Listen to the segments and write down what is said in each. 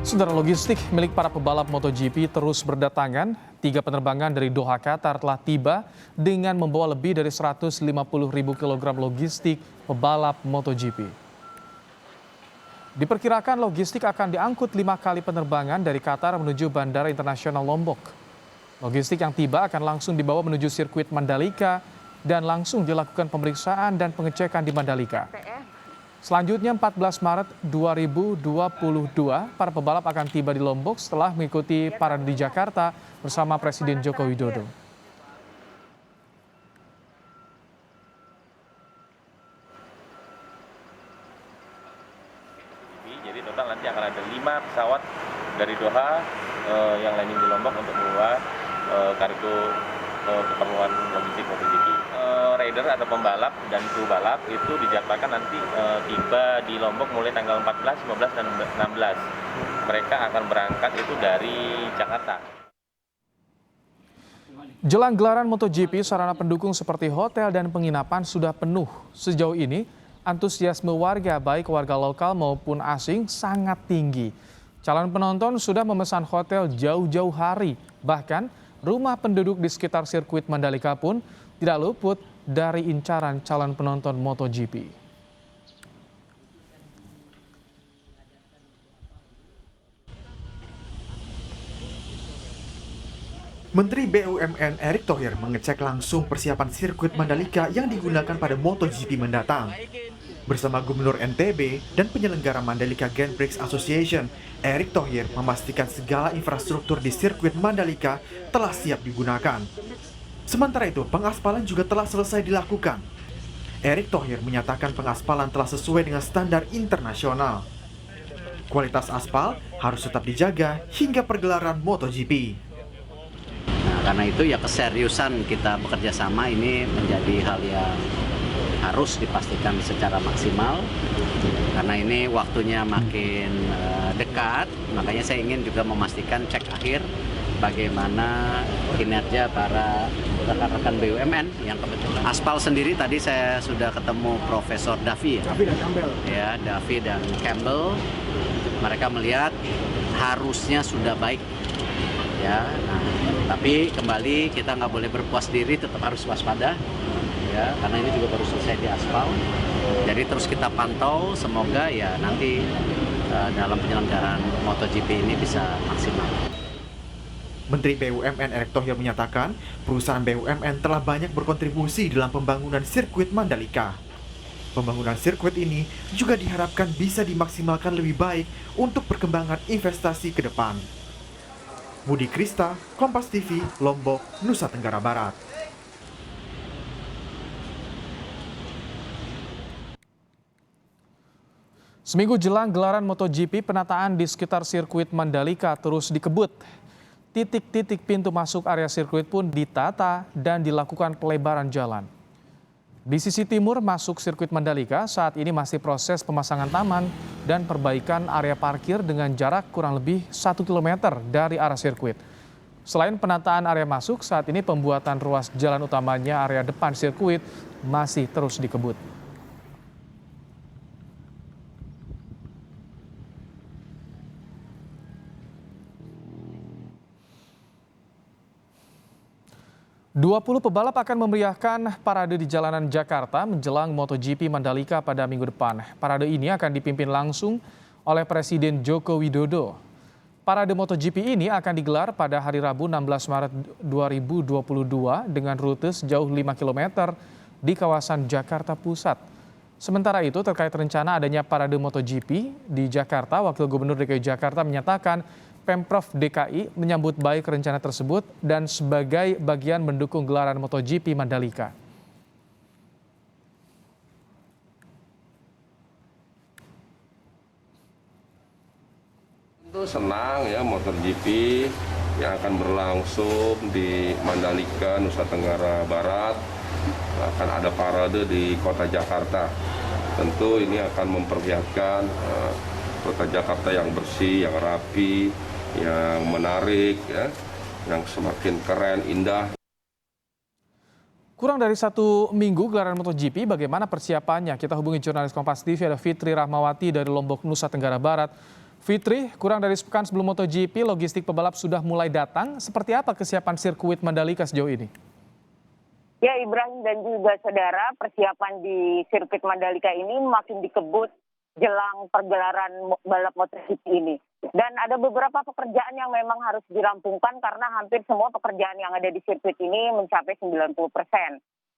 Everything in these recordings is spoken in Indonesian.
Saudara, logistik milik para pebalap MotoGP terus berdatangan. 3 penerbangan dari Doha, Qatar telah tiba dengan membawa lebih dari 150.000 kilogram logistik pebalap MotoGP. Diperkirakan logistik akan diangkut 5 kali penerbangan dari Qatar menuju Bandara Internasional Lombok. Logistik yang tiba akan langsung dibawa menuju sirkuit Mandalika dan langsung dilakukan pemeriksaan dan pengecekan di Mandalika. Selanjutnya 14 Maret 2022, para pebalap akan tiba di Lombok setelah mengikuti parade di Jakarta bersama Presiden Joko Widodo. Jadi total nanti akan ada 5 pesawat dari Doha yang landing di Lombok untuk membawa kargo keperluan logistik MotoGP. Rider atau pembalap dan kru balap itu dijadwalkan nanti tiba di Lombok mulai tanggal 14, 15, dan 16. Mereka akan berangkat itu dari Jakarta. Jelang gelaran MotoGP, sarana pendukung seperti hotel dan penginapan sudah penuh. Sejauh ini, antusiasme warga, baik warga lokal maupun asing, sangat tinggi. Calon penonton sudah memesan hotel jauh-jauh hari. Bahkan, rumah penduduk di sekitar sirkuit Mandalika pun tidak luput dari incaran calon penonton MotoGP. Menteri BUMN Erick Thohir mengecek langsung persiapan sirkuit Mandalika yang digunakan pada MotoGP mendatang. Bersama Gubernur NTB dan penyelenggara Mandalika Grand Prix Association, Erick Thohir memastikan segala infrastruktur di sirkuit Mandalika telah siap digunakan. Sementara itu, pengaspalan juga telah selesai dilakukan. Erick Thohir menyatakan pengaspalan telah sesuai dengan standar internasional. Kualitas aspal harus tetap dijaga hingga pergelaran MotoGP. Nah, karena itu ya keseriusan kita bekerja sama ini menjadi hal yang harus dipastikan secara maksimal. Karena ini waktunya makin dekat, makanya saya ingin juga memastikan cek akhir bagaimana kinerja para rekan-rekan BUMN yang kebetulan. Aspal sendiri tadi saya sudah ketemu Profesor Davi ya, Davi dan Campbell. Mereka melihat harusnya sudah baik ya. Nah, tapi kembali kita nggak boleh berpuas diri, tetap harus waspada ya, karena ini juga baru selesai di aspal. Jadi terus kita pantau, semoga ya nanti dalam penyelenggaraan MotoGP ini bisa maksimal. Menteri BUMN Erick Thohir menyatakan perusahaan BUMN telah banyak berkontribusi dalam pembangunan sirkuit Mandalika. Pembangunan sirkuit ini juga diharapkan bisa dimaksimalkan lebih baik untuk perkembangan investasi ke depan. Budi Krista, Kompas TV, Lombok, Nusa Tenggara Barat. Seminggu jelang gelaran MotoGP, penataan di sekitar sirkuit Mandalika terus dikebut. Titik-titik pintu masuk area sirkuit pun ditata dan dilakukan pelebaran jalan. Di sisi timur masuk sirkuit Mandalika, saat ini masih proses pemasangan taman dan perbaikan area parkir dengan jarak kurang lebih 1 km dari arah sirkuit. Selain penataan area masuk, saat ini pembuatan ruas jalan utamanya area depan sirkuit masih terus dikebut. Dua 20 pebalap akan memeriahkan parade di jalanan Jakarta menjelang MotoGP Mandalika pada minggu depan. Parade ini akan dipimpin langsung oleh Presiden Joko Widodo. Parade MotoGP ini akan digelar pada hari Rabu 16 Maret 2022 dengan rute sejauh 5 km di kawasan Jakarta Pusat. Sementara itu, terkait rencana adanya parade MotoGP di Jakarta, Wakil Gubernur DKI Jakarta menyatakan Pemprov DKI menyambut baik rencana tersebut dan sebagai bagian mendukung gelaran MotoGP Mandalika. Tentu senang ya MotoGP yang akan berlangsung di Mandalika, Nusa Tenggara Barat. Akan ada parade di kota Jakarta. Tentu ini akan memperlihatkan kota Jakarta yang bersih, yang rapi, yang menarik, ya, yang semakin keren, indah. Kurang dari 1 minggu gelaran MotoGP, bagaimana persiapannya? Kita hubungi jurnalis Kompas TV, ada Fitri Rahmawati dari Lombok, Nusa Tenggara Barat. Fitri, kurang dari sepekan sebelum MotoGP, logistik pebalap sudah mulai datang. Seperti apa kesiapan sirkuit Mandalika sejauh ini? Ya, Ibrahim dan juga saudara, persiapan di sirkuit Mandalika ini makin dikebut jelang pergelaran balap MotoGP ini. Dan ada beberapa pekerjaan yang memang harus dirampungkan karena hampir semua pekerjaan yang ada di sirkuit ini mencapai 90%.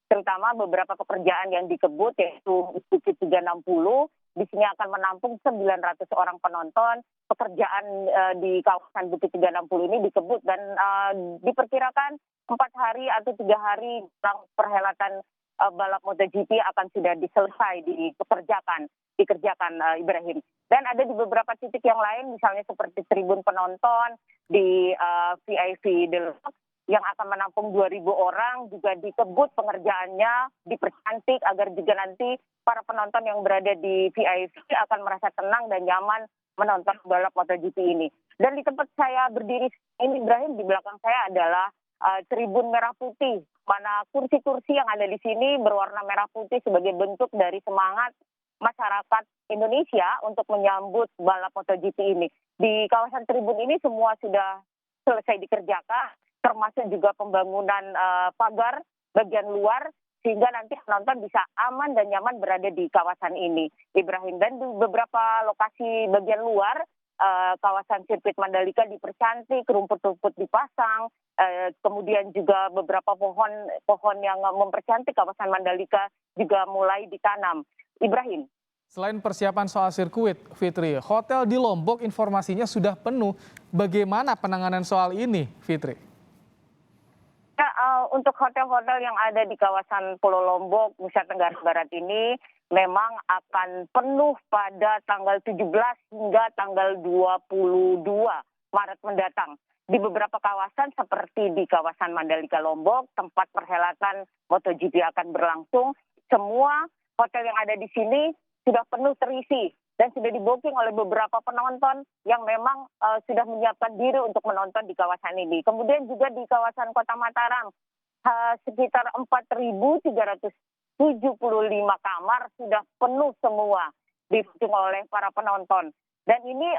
Terutama beberapa pekerjaan yang dikebut yaitu Bukit 360, di sini akan menampung 900 orang penonton. Pekerjaan di kawasan Bukit 360 ini dikebut dan diperkirakan 4 hari atau 3 hari jelang perhelatan balap MotoGP akan sudah dikerjakan Ibrahim. Dan ada di beberapa titik yang lain, misalnya seperti tribun penonton di VIP Deluxe yang akan menampung 2.000 orang juga dikebut pengerjaannya, dipercantik agar juga nanti para penonton yang berada di VIP akan merasa tenang dan nyaman menonton balap MotoGP ini. Dan di tempat saya berdiri ini, Ibrahim, di belakang saya adalah tribun merah putih, mana kursi-kursi yang ada di sini berwarna merah putih sebagai bentuk dari semangat masyarakat Indonesia untuk menyambut balap MotoGP ini. Di kawasan tribun ini semua sudah selesai dikerjakan, termasuk juga pembangunan pagar bagian luar, sehingga nanti penonton bisa aman dan nyaman berada di kawasan ini, Ibrahim. Dan di beberapa lokasi bagian luar, kawasan sirkuit Mandalika dipercantik, rumput-rumput dipasang, kemudian juga beberapa pohon yang mempercantik kawasan Mandalika juga mulai ditanam. Ibrahim. Selain persiapan soal sirkuit, Fitri, hotel di Lombok informasinya sudah penuh. Bagaimana penanganan soal ini, Fitri? Untuk hotel-hotel yang ada di kawasan Pulau Lombok, Nusa Tenggara Barat ini memang akan penuh pada tanggal 17 hingga tanggal 22 Maret mendatang. Di beberapa kawasan seperti di kawasan Mandalika Lombok, tempat perhelatan MotoGP akan berlangsung, semua hotel yang ada di sini sudah penuh terisi dan sudah di-booking oleh beberapa penonton yang memang sudah menyiapkan diri untuk menonton di kawasan ini. Kemudian juga di kawasan Kota Mataram, sekitar 4.375 kamar sudah penuh semua di-booking oleh para penonton. Dan ini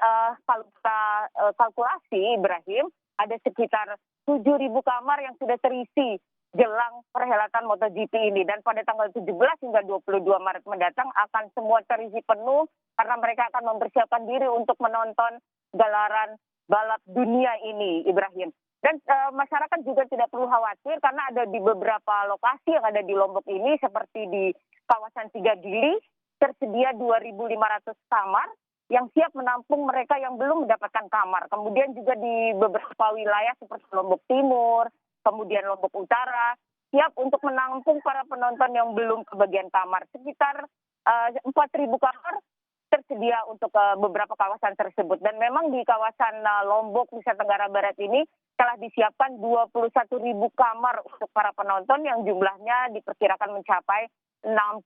kalau kita kalkulasi, Ibrahim, ada sekitar 7.000 kamar yang sudah terisi jelang perhelatan MotoGP ini. Dan pada tanggal 17 hingga 22 Maret mendatang akan semua terisi penuh karena mereka akan mempersiapkan diri untuk menonton gelaran balap dunia ini, Ibrahim. Dan masyarakat juga tidak perlu khawatir karena ada di beberapa lokasi yang ada di Lombok ini seperti di kawasan Tiga Gili tersedia 2.500 kamar yang siap menampung mereka yang belum mendapatkan kamar. Kemudian juga di beberapa wilayah seperti Lombok Timur, kemudian Lombok Utara, siap untuk menampung para penonton yang belum kebagian kamar. Sekitar 4.000 kamar tersedia untuk beberapa kawasan tersebut. Dan memang di kawasan Lombok, Nusa Tenggara Barat ini telah disiapkan 21.000 kamar untuk para penonton yang jumlahnya diperkirakan mencapai 60.000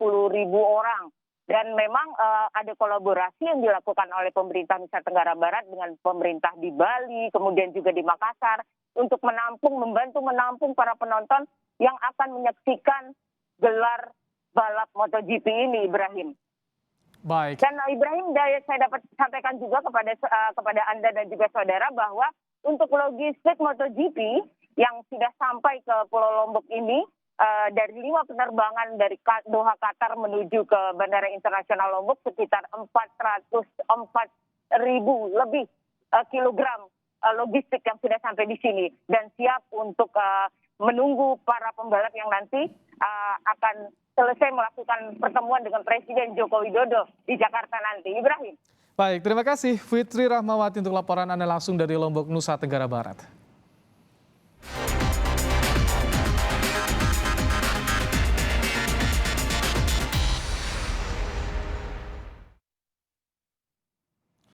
orang. Dan memang ada kolaborasi yang dilakukan oleh pemerintah Nusa Tenggara Barat dengan pemerintah di Bali, kemudian juga di Makassar, untuk membantu menampung para penonton yang akan menyaksikan gelar balap MotoGP ini, Ibrahim. Baik. Dan Ibrahim, saya dapat sampaikan juga kepada Anda dan juga saudara bahwa untuk logistik MotoGP yang sudah sampai ke Pulau Lombok ini, dari 5 penerbangan dari Doha Qatar menuju ke Bandara Internasional Lombok sekitar 404.000 lebih kilogram logistik yang sudah sampai di sini dan siap untuk menunggu para pembalap yang nanti akan selesai melakukan pertemuan dengan Presiden Joko Widodo di Jakarta nanti. Ibrahim. Baik, terima kasih Fitri Rahmawati untuk laporan Anda langsung dari Lombok, Nusa Tenggara Barat.